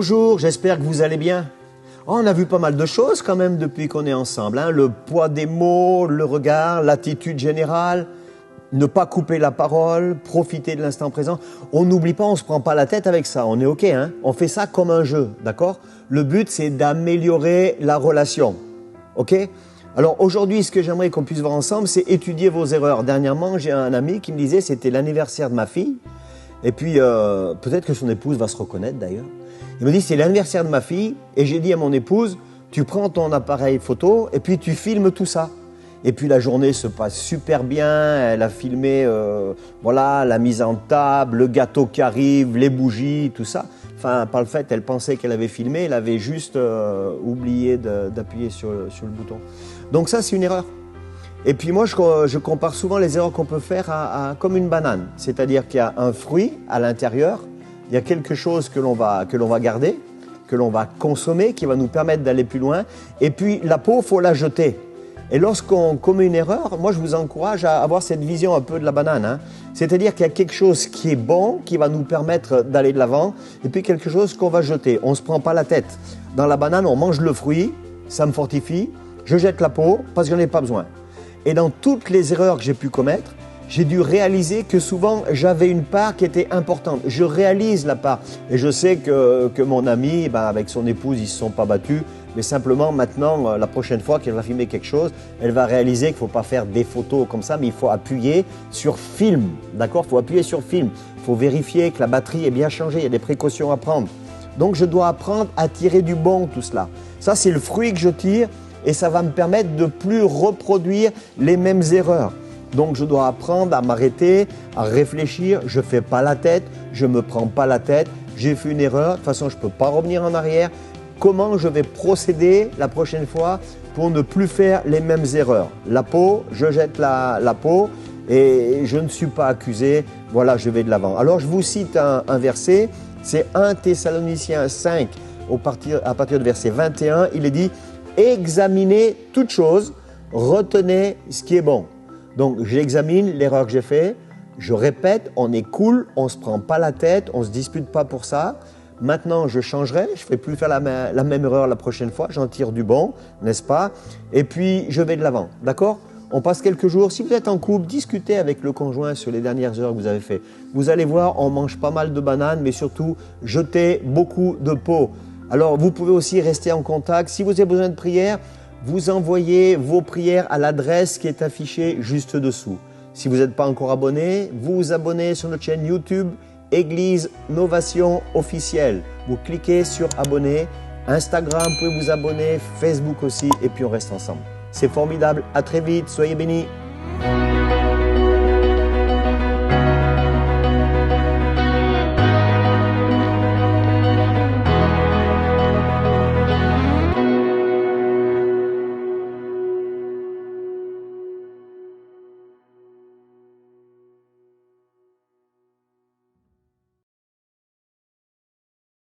Bonjour, j'espère que vous allez bien. Oh, on a vu pas mal de choses quand même depuis qu'on est ensemble, hein. Le poids des mots, le regard, l'attitude générale, ne pas couper la parole, profiter de l'instant présent. On n'oublie pas, on se prend pas la tête avec ça, on est OK, hein. On fait ça comme un jeu, d'accord? Le but, c'est d'améliorer la relation, OK? Alors aujourd'hui, ce que j'aimerais qu'on puisse voir ensemble, c'est étudier vos erreurs. Dernièrement, j'ai un ami qui me disait, c'était l'anniversaire de ma fille, et puis peut-être que son épouse va se reconnaître d'ailleurs. Il me dit, c'est l'anniversaire de ma fille, et j'ai dit à mon épouse, tu prends ton appareil photo, et puis tu filmes tout ça. Et puis la journée se passe super bien, elle a filmé voilà, la mise en table, le gâteau qui arrive, les bougies, tout ça. Enfin, par le fait, elle pensait qu'elle avait filmé, elle avait juste oublié d'appuyer sur le bouton. Donc ça, c'est une erreur. Et puis moi, je compare souvent les erreurs qu'on peut faire à comme une banane. C'est-à-dire qu'il y a un fruit à l'intérieur, il y a quelque chose que l'on va garder, que l'on va consommer, qui va nous permettre d'aller plus loin. Et puis la peau, il faut la jeter. Et lorsqu'on commet une erreur, moi je vous encourage à avoir cette vision un peu de la banane, hein. C'est-à-dire qu'il y a quelque chose qui est bon, qui va nous permettre d'aller de l'avant, et puis quelque chose qu'on va jeter. On ne se prend pas la tête. Dans la banane, on mange le fruit, ça me fortifie, je jette la peau parce que j'en ai pas besoin. Et dans toutes les erreurs que j'ai pu commettre, j'ai dû réaliser que souvent j'avais une part qui était importante. Je réalise la part. Et je sais que mon ami, avec son épouse, ils ne se sont pas battus. Mais simplement maintenant, la prochaine fois qu'elle va filmer quelque chose, elle va réaliser qu'il ne faut pas faire des photos comme ça, mais il faut appuyer sur film. D'accord? Il faut appuyer sur film. Il faut vérifier que la batterie est bien changée. Il y a des précautions à prendre. Donc je dois apprendre à tirer du bon tout cela. Ça, c'est le fruit que je tire et ça va me permettre de ne plus reproduire les mêmes erreurs. Donc je dois apprendre à m'arrêter, à réfléchir, je ne fais pas la tête, je ne me prends pas la tête, j'ai fait une erreur, de toute façon je ne peux pas revenir en arrière. Comment je vais procéder la prochaine fois pour ne plus faire les mêmes erreurs? La peau, je jette la peau et je ne suis pas accusé, voilà, je vais de l'avant. Alors je vous cite un verset, c'est 1 Thessaloniciens 5, à partir du verset 21, il est dit « Examinez toutes choses, retenez ce qui est bon ». Donc j'examine l'erreur que j'ai faite, je répète, on est cool, on ne se prend pas la tête, on ne se dispute pas pour ça. Maintenant je changerai, je ne ferai plus faire la même erreur la prochaine fois, j'en tire du bon, n'est-ce pas? Et puis je vais de l'avant, d'accord? On passe quelques jours, si vous êtes en couple, discutez avec le conjoint sur les dernières erreurs que vous avez faites. Vous allez voir, on mange pas mal de bananes, mais surtout jetez beaucoup de peau. Alors vous pouvez aussi rester en contact, si vous avez besoin de prière, vous envoyez vos prières à l'adresse qui est affichée juste dessous. Si vous n'êtes pas encore abonné, vous vous abonnez sur notre chaîne YouTube Église Novation Officielle. Vous cliquez sur abonner, Instagram, vous pouvez vous abonner, Facebook aussi, et puis on reste ensemble. C'est formidable, à très vite, soyez bénis.